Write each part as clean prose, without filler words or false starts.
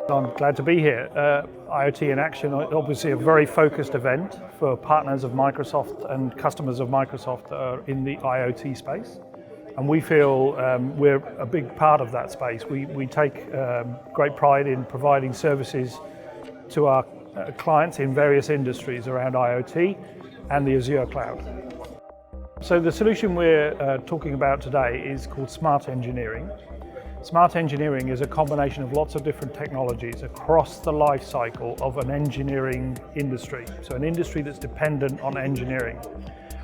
I'm glad to be here. IoT in Action, obviously a very focused event for partners of Microsoft and customers of Microsoft that are in the IoT space. And we feel we're a big part of that space. We take great pride in providing services to our clients in various industries around IoT and the Azure cloud. So the solution we're talking about today is called Smart Engineering. Smart engineering is a combination of lots of different technologies across the life cycle of an engineering industry. So an industry that's dependent on engineering.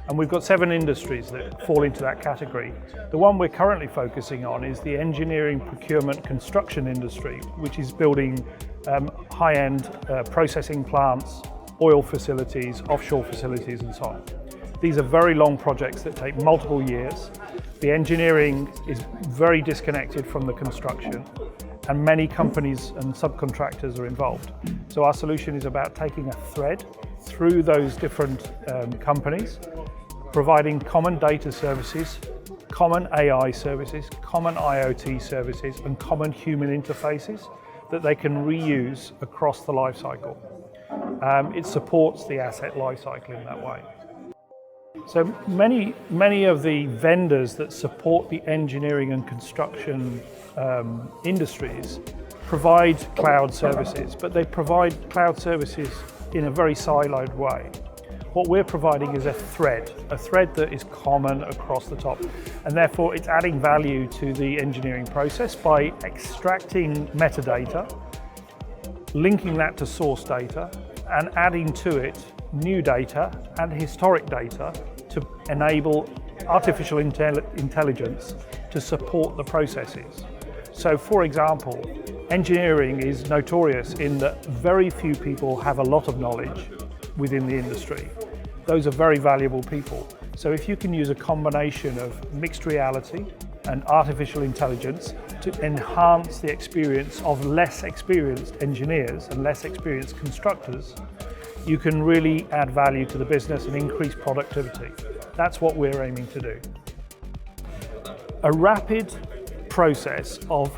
And we've got 7 industries that fall into that category. The one we're currently focusing on is the engineering, procurement, construction industry, which is building high-end processing plants, oil facilities, offshore facilities, and so on. These are very long projects that take multiple years. The engineering is very disconnected from the construction, and many companies and subcontractors are involved. So our solution is about taking a thread through those different companies, providing common data services, common AI services, common IoT services, and common human interfaces that they can reuse across the life cycle. It supports the asset life cycle in that way. So many of the vendors that support the engineering and construction industries provide cloud services, but they provide cloud services in a very siloed way. What we're providing is a thread that is common across the top, and therefore it's adding value to the engineering process by extracting metadata, linking that to source data, and adding to it new data and historic data to enable artificial intelligence to support the processes. So for example, engineering is notorious in that very few people have a lot of knowledge within the industry. Those are very valuable people. So if you can use a combination of mixed reality and artificial intelligence to enhance the experience of less experienced engineers and less experienced constructors, you can really add value to the business and increase productivity. That's what we're aiming to do. A rapid process of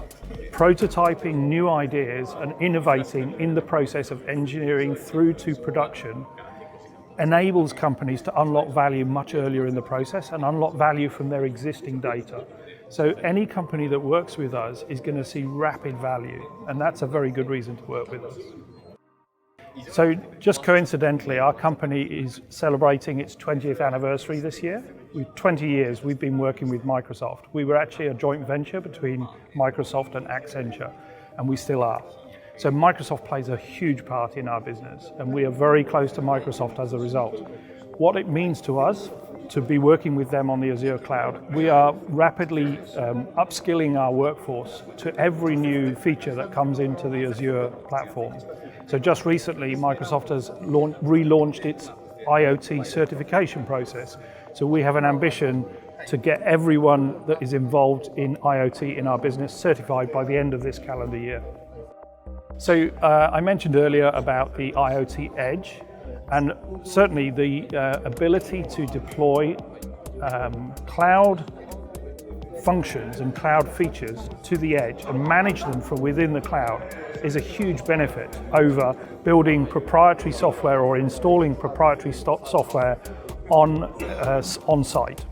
prototyping new ideas and innovating in the process of engineering through to production enables companies to unlock value much earlier in the process and unlock value from their existing data. So any company that works with us is going to see rapid value, and that's a very good reason to work with us. So just coincidentally, our company is celebrating its 20th anniversary this year. With 20 years, we've been working with Microsoft. We were actually a joint venture between Microsoft and Accenture, and we still are. So Microsoft plays a huge part in our business, and we are very close to Microsoft as a result. What it means to us to be working with them on the Azure cloud, we are rapidly upskilling our workforce to every new feature that comes into the Azure platform. So just recently, Microsoft has relaunched its IoT certification process. So we have an ambition to get everyone that is involved in IoT in our business certified by the end of this calendar year. So I mentioned earlier about the IoT Edge, and certainly the ability to deploy cloud functions and cloud features to the edge and manage them from within the cloud is a huge benefit over building proprietary software or installing proprietary software on site.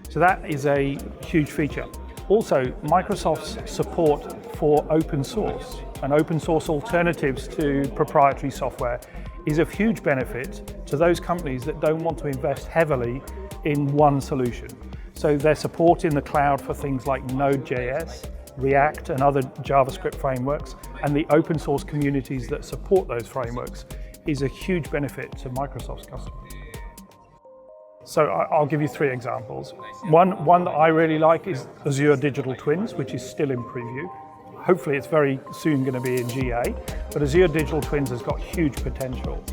So that is a huge feature. Also, Microsoft's support for open source and open source alternatives to proprietary software is of huge benefit to those companies that don't want to invest heavily in one solution. So their support in the cloud for things like Node.js, React and other JavaScript frameworks, and the open source communities that support those frameworks is a huge benefit to Microsoft's customers. So I'll give you 3 examples. One that I really like is Azure Digital Twins, which is still in preview. Hopefully it's very soon going to be in GA, but Azure Digital Twins has got huge potential.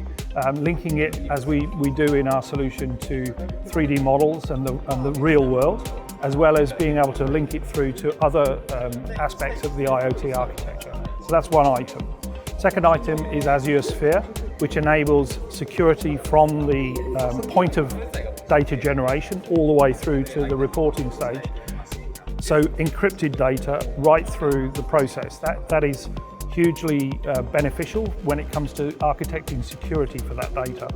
Linking it, as we do in our solution, to 3D models and the real world, as well as being able to link it through to other aspects of the IoT architecture. So that's one item. Second item is Azure Sphere, which enables security from the point of data generation all the way through to the reporting stage, So encrypted data right through the process. That is hugely beneficial when it comes to architecting security for that data.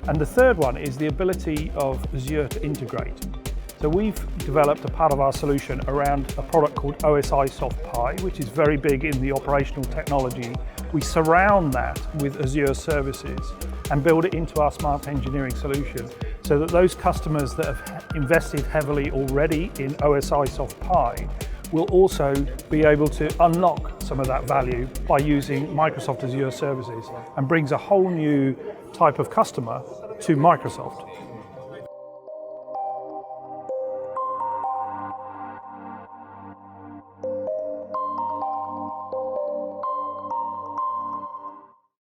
And the third one is the ability of Azure to integrate. So we've developed a part of our solution around a product called OSI Soft Pi, which is very big in the operational technology. We surround that with Azure services and build it into our smart engineering solution so that those customers that have invested heavily already in OSI Soft Pi will also be able to unlock some of that value by using Microsoft Azure services, and brings a whole new type of customer to Microsoft.